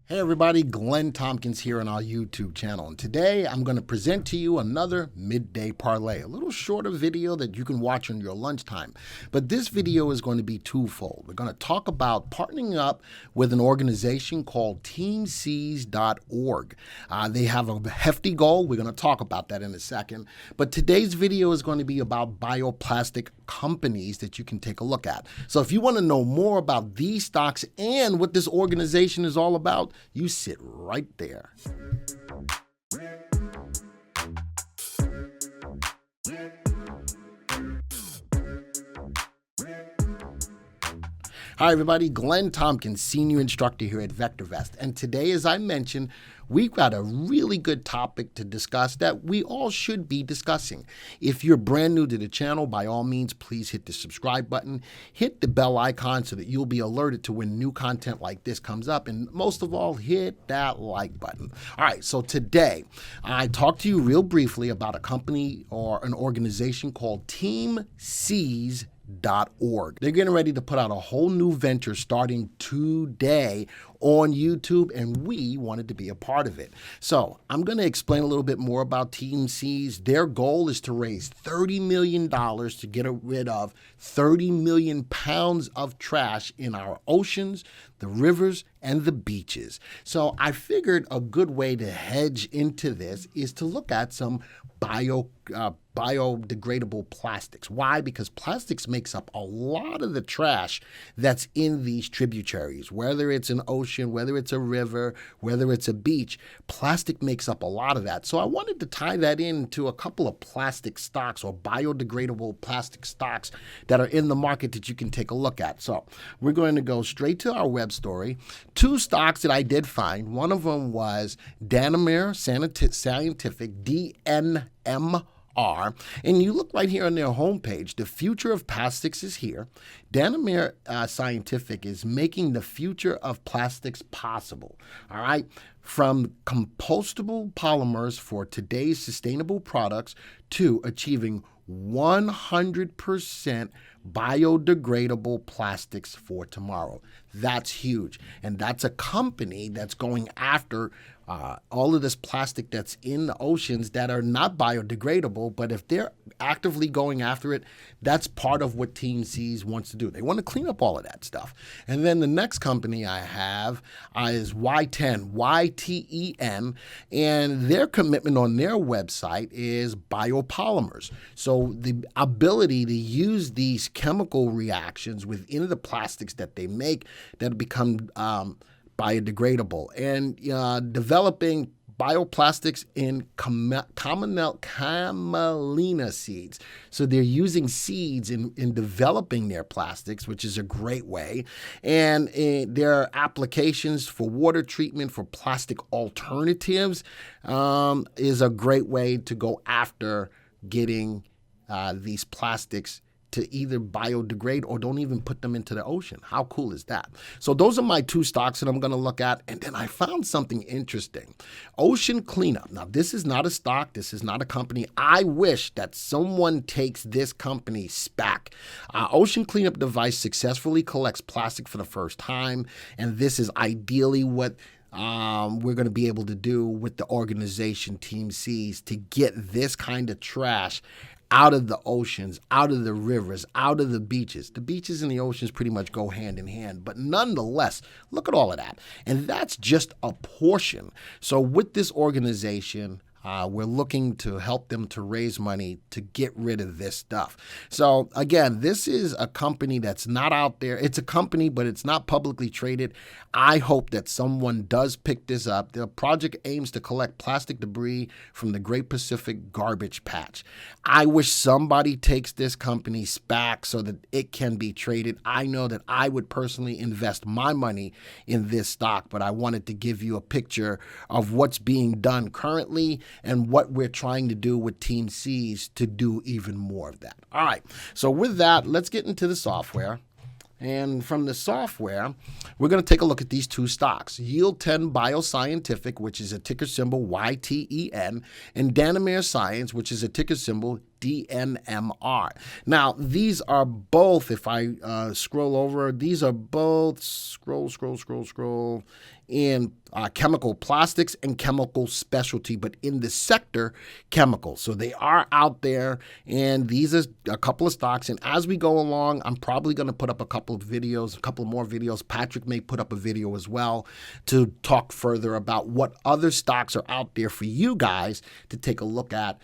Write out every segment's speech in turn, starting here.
Hey everybody, Glenn Tompkins here on our YouTube channel, and today I'm going to present to you another midday parlay, a little shorter video that you can watch on your lunchtime. But this video is going to be twofold. We're going to talk about partnering up with an organization called TeamSeas.org. They have a hefty goal. We're going to talk about that in a second. But today's video is going to be about bioplastic companies that you can take a look at. So if you want to know more about these stocks and what this organization is all about, you sit right there. Hi everybody, Glenn Tompkins, Senior Instructor here at VectorVest. And today, as I mentioned, we've got a really good topic to discuss that we all should be discussing. If you're brand new to the channel, by all means, please hit the subscribe button, hit the bell icon so that you'll be alerted to when new content like this comes up. And most of all, hit that like button. All right, so today, I talked to you real briefly about a company or an organization called TeamSeas.org. They're getting ready to put out a whole new venture starting today on YouTube, and we wanted to be a part of it. So I'm going to explain a little bit more about TeamSeas. Their goal is to raise $30 million to get rid of 30 million pounds of trash in our oceans, the rivers, and the beaches. So I figured a good way to hedge into this is to look at some biodegradable plastics. Why? Because plastics makes up a lot of the trash that's in these tributaries, whether it's an ocean, whether it's a river, whether it's a beach. Plastic makes up a lot of that. So I wanted to tie that into a couple of plastic stocks or biodegradable plastic stocks that are in the market that you can take a look at. So we're going to go straight to our web story. Two stocks that I did find. One of them was DNAR Scientific, DNMR. And you look right here on their homepage, the future of plastics is here. DNAR Scientific is making the future of plastics possible. All right. From compostable polymers for today's sustainable products to achieving 100% biodegradable plastics for tomorrow. That's huge. And that's a company that's going after all of this plastic that's in the oceans that are not biodegradable, but if they're actively going after it, that's part of what TeamSeas wants to do. They want to clean up all of that stuff. And then the next company I have is YTEN, YTEN, and their commitment on their website is biopolymers. So the ability to use these chemical reactions within the plastics that they make that become biodegradable, and developing bioplastics in camelina seeds. So they're using seeds in developing their plastics, which is a great way. And their applications for water treatment for plastic alternatives is a great way to go after getting these plastics to either biodegrade or don't even put them into the ocean. How cool is that? So those are my two stocks that I'm going to look at. And then I found something interesting. Ocean Cleanup. Now, this is not a stock. This is not a company. I wish that someone takes this company SPAC. Ocean Cleanup device successfully collects plastic for the first time. And this is ideally what we're going to be able to do with the organization TeamSeas to get this kind of trash out of the oceans, out of the rivers, out of the beaches. The beaches and the oceans pretty much go hand in hand, but nonetheless, look at all of that. And that's just a portion. So with this organization, we're looking to help them to raise money to get rid of this stuff. So again, this is a company that's not out there. It's a company, but it's not publicly traded. I hope that someone does pick this up. The project aims to collect plastic debris from the Great Pacific Garbage Patch. I wish somebody takes this company SPAC so that it can be traded. I know that I would personally invest my money in this stock, but I wanted to give you a picture of what's being done currently and what we're trying to do with TeamSeas to do even more of that. All right, so with that, let's get into the software. And from the software, we're going to take a look at these two stocks, YTEN Bioscientific, which is a ticker symbol YTEN, and DNAR Science, which is a ticker symbol DNMR. Now, these are both, if I scroll over, these are both, scroll, in chemical plastics and chemical specialty, but in the sector, chemical. So they are out there, and these are a couple of stocks. And as we go along, I'm probably going to put up a couple more videos. Patrick may put up a video as well to talk further about what other stocks are out there for you guys to take a look at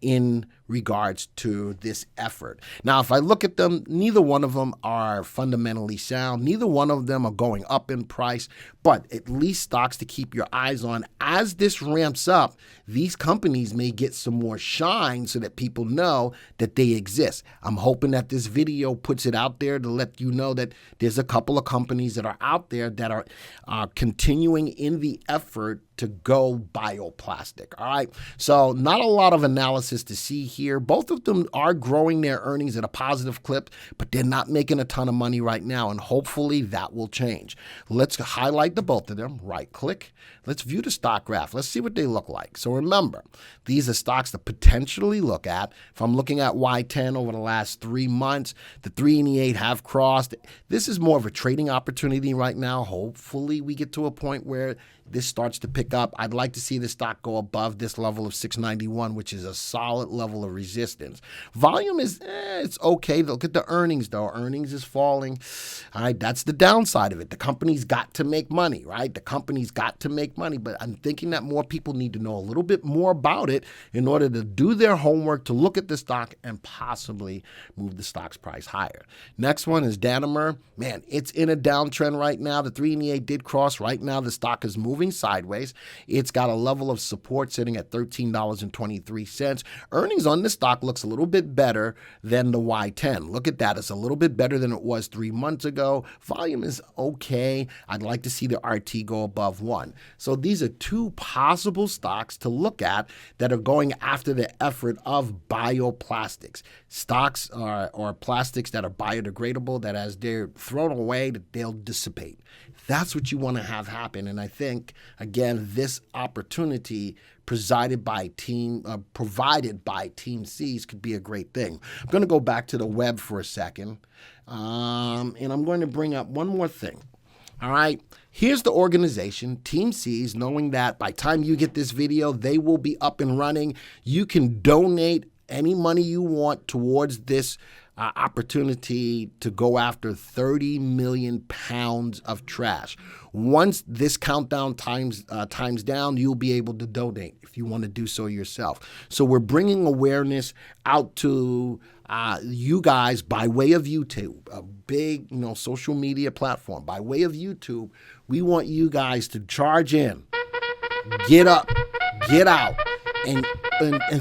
in regards to this effort. Now, if I look at them, neither one of them are fundamentally sound. Neither one of them are going up in price, but at least stocks to keep your eyes on. As this ramps up, these companies may get some more shine so that people know that they exist. I'm hoping that this video puts it out there to let you know that there's a couple of companies that are out there that are continuing in the effort to go bioplastic. All right. So not a lot of analysis to see here. Both of them are growing their earnings at a positive clip, but they're not making a ton of money right now. And hopefully that will change. Let's highlight the both of them. Right click. Let's view the stock graph. Let's see what they look like. So remember, these are stocks to potentially look at. If I'm looking at YTEN over the last 3 months, the 3 and the 8 have crossed. This is more of a trading opportunity right now. Hopefully we get to a point where this starts to pick up. I'd like to see the stock go above this level of 691, which is a solid level of resistance. Volume is, it's okay. Look at the earnings, though. Earnings is falling. All right, that's the downside of it. The company's got to make money, right? The company's got to make money, but I'm thinking that more people need to know a little bit more about it in order to do their homework, to look at the stock and possibly move the stock's price higher. Next one is DNAR. Man, it's in a downtrend right now. The 3 and the 8 did cross. Right now, the stock is moving sideways. It's got a level of support sitting at $13.23. Earnings on this stock looks a little bit better than the YTEN. Look at that. It's a little bit better than it was 3 months ago. Volume is okay. I'd like to see the RT go above 1. So these are two possible stocks to look at that are going after the effort of bioplastics. Stocks or plastics that are biodegradable, that as they're thrown away, that they'll dissipate. That's what you want to have happen. And I think, again, this opportunity provided by TeamSeas could be a great thing. I'm going to go back to the web for a second, and I'm going to bring up one more thing. All right, here's the organization, TeamSeas, knowing that by the time you get this video, they will be up and running. You can donate any money you want towards this opportunity to go after 30 million pounds of trash. Once this countdown times down, you'll be able to donate if you want to do so yourself. So we're bringing awareness out to you guys by way of YouTube, a big social media platform. By way of YouTube, we want you guys to charge in, get up, get out, and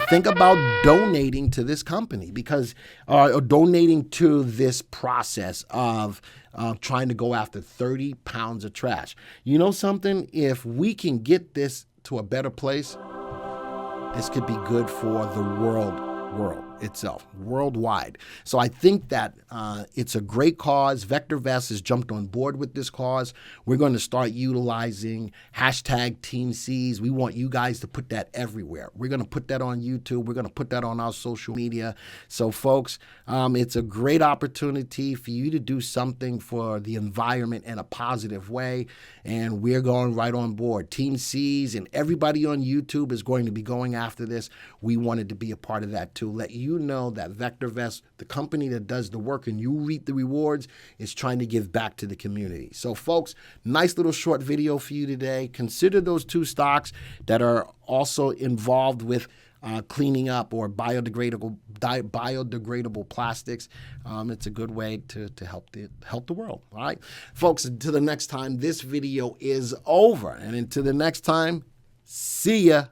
think about donating to this company, because donating to this process of trying to go after 30 pounds of trash. You know something? If we can get this to a better place, this could be good for the world itself, worldwide. So I think that it's a great cause. VectorVest has jumped on board with this cause. We're going to start utilizing hashtag TeamSeas. We want you guys to put that everywhere. We're going to put that on YouTube. We're going to put that on our social media. So folks, it's a great opportunity for you to do something for the environment in a positive way. And we're going right on board. TeamSeas and everybody on YouTube is going to be going after this. We wanted to be a part of that too. Let you know that VectorVest, the company that does the work and you reap the rewards, is trying to give back to the community. So folks, nice little short video for you today. Consider those two stocks that are also involved with cleaning up or biodegradable plastics. It's a good way to help the world. All right, folks, until the next time, this video is over. And until the next time, see ya.